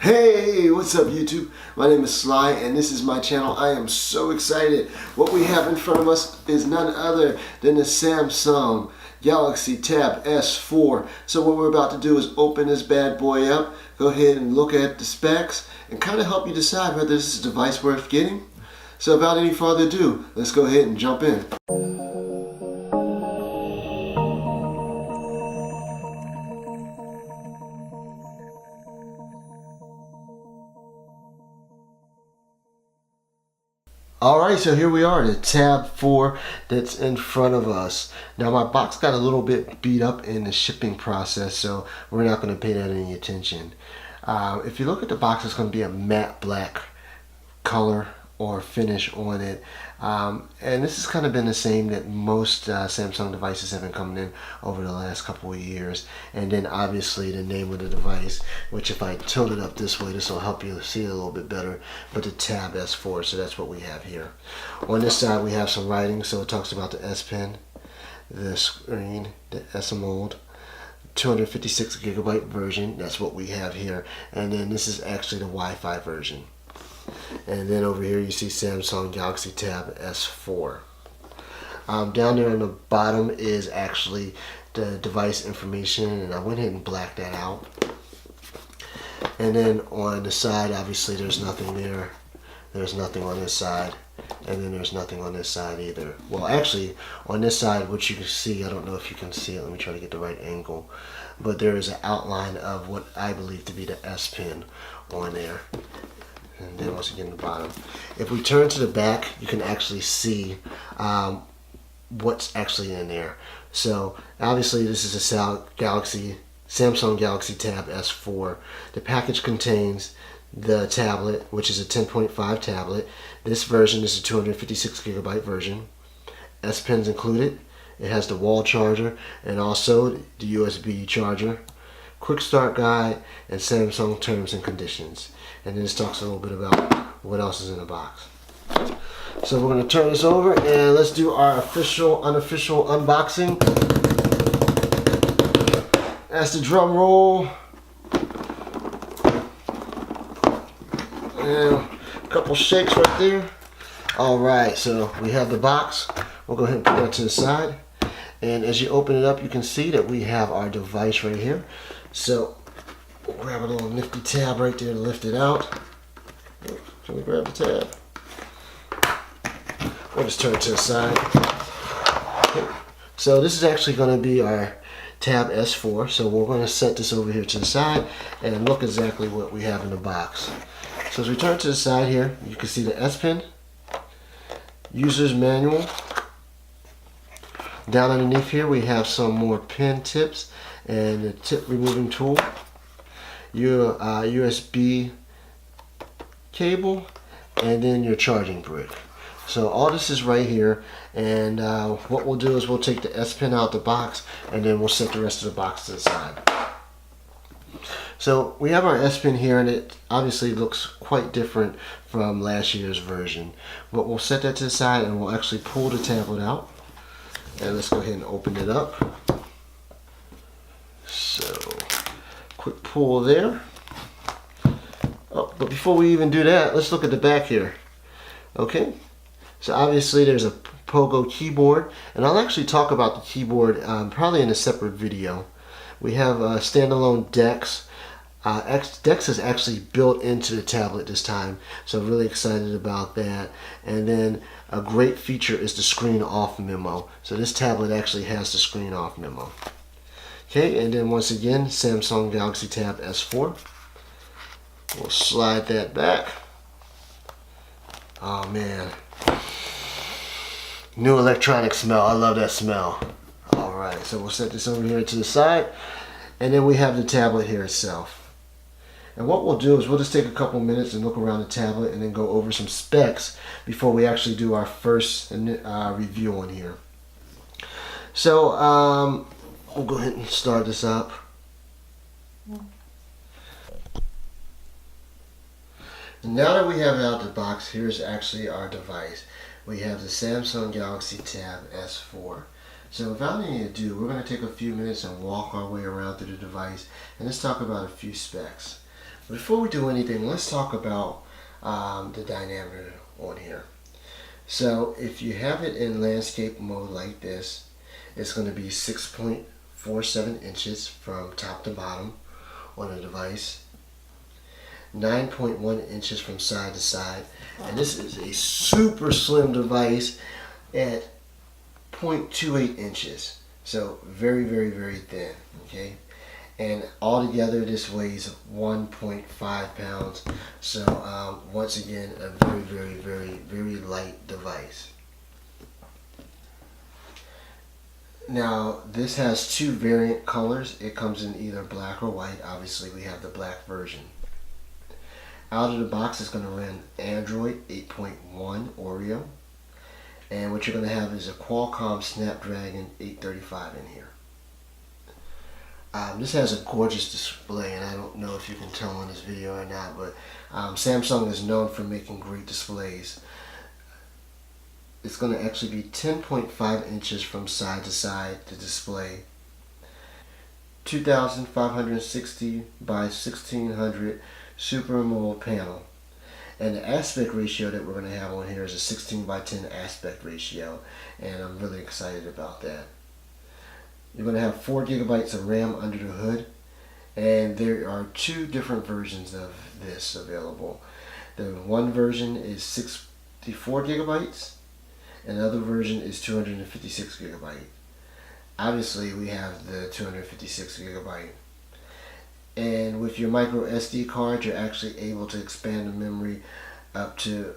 Hey, what's up YouTube? My name is Sly and this is my channel. I am so excited. What we have in front of us is none other than the Samsung Galaxy Tab S4. So what we're about to do is open this bad boy up, go ahead and look at the specs and kind of help you decide whether this is a device worth getting. So without any further ado, let's go ahead and jump in. Alright, so here we are, the Tab 4 that's in front of us. Now my box got a little bit beat up in the shipping process, so we're not going to pay that any attention. If you look at the box, it's going to be a matte black color or finish on it. And this has kind of been the same that most Samsung devices have been coming in over the last couple of years. And then obviously the name of the device, which if I tilt it up this way, this will help you see it a little bit better, but the Tab S4, so that's what we have here. On this side we have some writing, so it talks about the S Pen, the screen, the S mode, 256 gigabyte version, that's what we have here. And then this is actually the Wi-Fi version. And then over here you see Samsung Galaxy Tab S4. Down there on the bottom is actually the device information, and I went ahead and blacked that out. And then on the side, obviously there's nothing there. There's nothing on this side, and then there's nothing on this side either. Well, actually on this side, what you can see, I don't know if you can see it, let me try to get the right angle, but there is an outline of what I believe to be the S Pen on there. And then once again the bottom. If we turn to the back, you can actually see what's actually in there. So obviously this is a Samsung Galaxy Tab S4. The package contains the tablet, which is a 10.5 tablet. This version is a 256 gigabyte version. S Pen's included. It has the wall charger and also the USB charger, quick start guide, and Samsung terms and conditions. And then this talks a little bit about what else is in the box. So we're going to turn this over and let's do our official, unofficial unboxing. That's the drum roll. And a couple shakes right there. Alright, so we have the box. We'll go ahead and put that to the side. And as you open it up, you can see that we have our device right here. So we'll grab a little nifty tab right there to lift it out. Can we grab the tab? We'll just turn it to the side. Okay. So this is actually going to be our Tab S4. So we're going to set this over here to the side and look exactly what we have in the box. So as we turn to the side here, you can see the S Pen, user's manual. Down underneath here we have some more pen tips and the tip removing tool, your USB cable, and then your charging brick. So all this is right here, and what we'll do is we'll take the S Pen out of the box and then we'll set the rest of the box to the side. So we have our S Pen here, and it obviously looks quite different from last year's version, but we'll set that to the side and we'll actually pull the tablet out. And let's go ahead and open it up. So, quick pull there. Oh, but before we even do that, let's look at the back here. Okay, so obviously there's a Pogo keyboard, and I'll actually talk about the keyboard probably in a separate video. We have standalone DeX. DeX is actually built into the tablet this time, so I'm really excited about that. And then a great feature is the screen off memo. So this tablet actually has the screen off memo. Okay, and then once again, Samsung Galaxy Tab S4. We'll slide that back. Oh man, new electronic smell. I love that smell. Alright, so we'll set this over here to the side, and then we have the tablet here itself. And what we'll do is we'll just take a couple minutes and look around the tablet and then go over some specs before we actually do our first review on here. So we'll go ahead and start this up. Now that we have it out of the box, here's actually our device. We have the Samsung Galaxy Tab S4. So without any ado, we're going to take a few minutes and walk our way around through the device and let's talk about a few specs. Before we do anything, let's talk about the diameter on here. So if you have it in landscape mode like this, it's going to be 6.47 inches from top to bottom on the device, 9.1 inches from side to side, and this is a super slim device at 0.28 inches. So very, very, very thin, okay? And altogether this weighs 1.5 pounds. So once again, a very, very, very, very light device. Now this has two variant colors. It comes in either black or white. Obviously we have the black version. Out of the box it's going to run Android 8.1 Oreo. And what you're going to have is a Qualcomm Snapdragon 835 in here. This has a gorgeous display, and I don't know if you can tell in this video or not, but Samsung is known for making great displays. It's going to actually be 10.5 inches from side to side to display. 2560 by 1600 Super AMOLED panel. And the aspect ratio that we're going to have on here is a 16 by 10 aspect ratio, and I'm really excited about that. You're going to have 4 gigabytes of RAM under the hood, and there are 2 different versions of this available. The one version is 64 gigabytes, and the other version is 256 gigabyte. Obviously, we have the 256 gigabyte. And with your micro SD card, you're actually able to expand the memory up to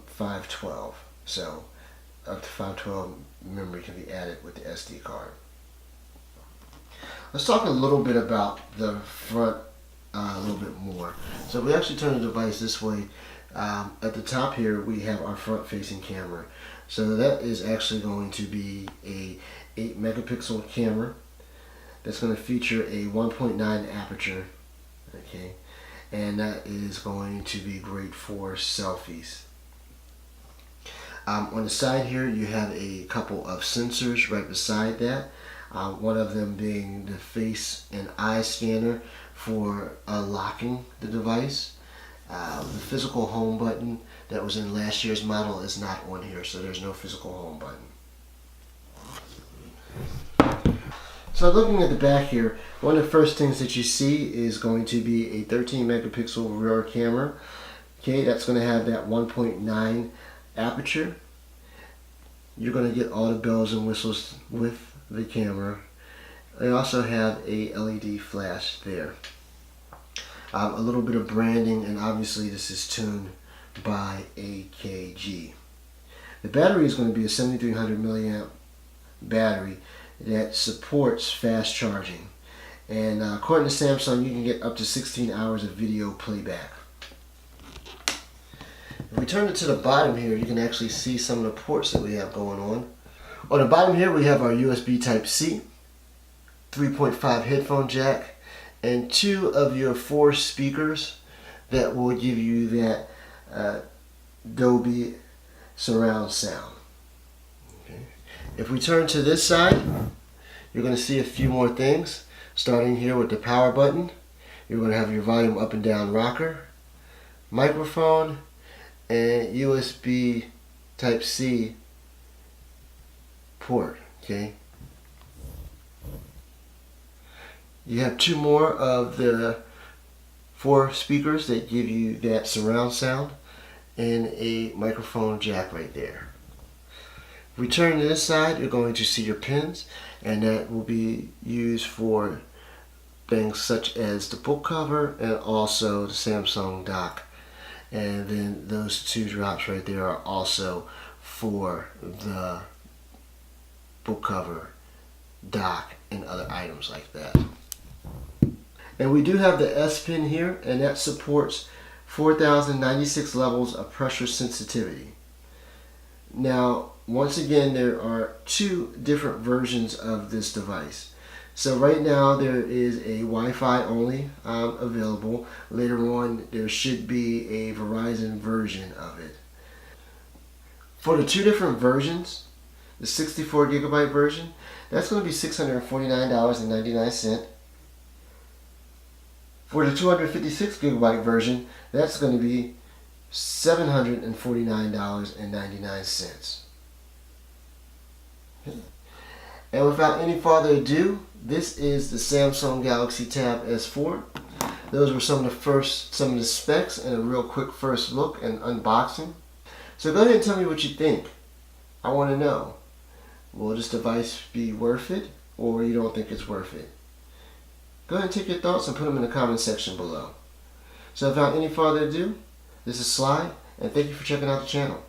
512. So up to 512 memory can be added with the SD card. Let's talk a little bit about the front a little bit more. So we actually turn the device this way. At the top here we have our front facing camera. So that is actually going to be a 8 megapixel camera. That's going to feature a 1.9 aperture, okay, and that is going to be great for selfies. On the side here you have a couple of sensors right beside that, one of them being the face and eye scanner for locking the device. The physical home button that was in last year's model is not on here, so there's no physical home button. So looking at the back here, one of the first things that you see is going to be a 13 megapixel rear camera. Okay, that's going to have that 1.9 aperture. You're going to get all the bells and whistles with the camera. They also have a LED flash there. A little bit of branding, and obviously this is tuned by AKG. The battery is going to be a 7300 milliamp battery that supports fast charging, and according to Samsung you can get up to 16 hours of video playback. If we turn it to the bottom here, you can actually see some of the ports that we have going on. On the bottom here we have our USB Type-C, 3.5 headphone jack, and 2 of your 4 speakers that will give you that Dolby surround sound. If we turn to this side, you're going to see a few more things. Starting here with the power button, you're going to have your volume up and down rocker, microphone, and USB Type-C port. Okay. You have 2 more of the 4 speakers that give you that surround sound, and a microphone jack right there. If we turn to this side, you're going to see your pins, and that will be used for things such as the book cover and also the Samsung dock. And then those 2 drops right there are also for the book cover, dock, and other items like that. And we do have the S pin here, and that supports 4096 levels of pressure sensitivity. Now, once again, there are 2 different versions of this device. So right now there is a Wi-Fi only available. Later on there should be a Verizon version of it. For the 2 different versions, the 64 gigabyte version, that's going to be $649.99. For the 256 gigabyte version, that's going to be $749.99. And without any further ado, this is the Samsung Galaxy Tab S4. Those were some of the specs and a real quick first look and unboxing. So go ahead and tell me what you think. I want to know, will this device be worth it, or you don't think it's worth it? Go ahead and take your thoughts and put them in the comment section below. So without any further ado, this is Sly, and thank you for checking out the channel.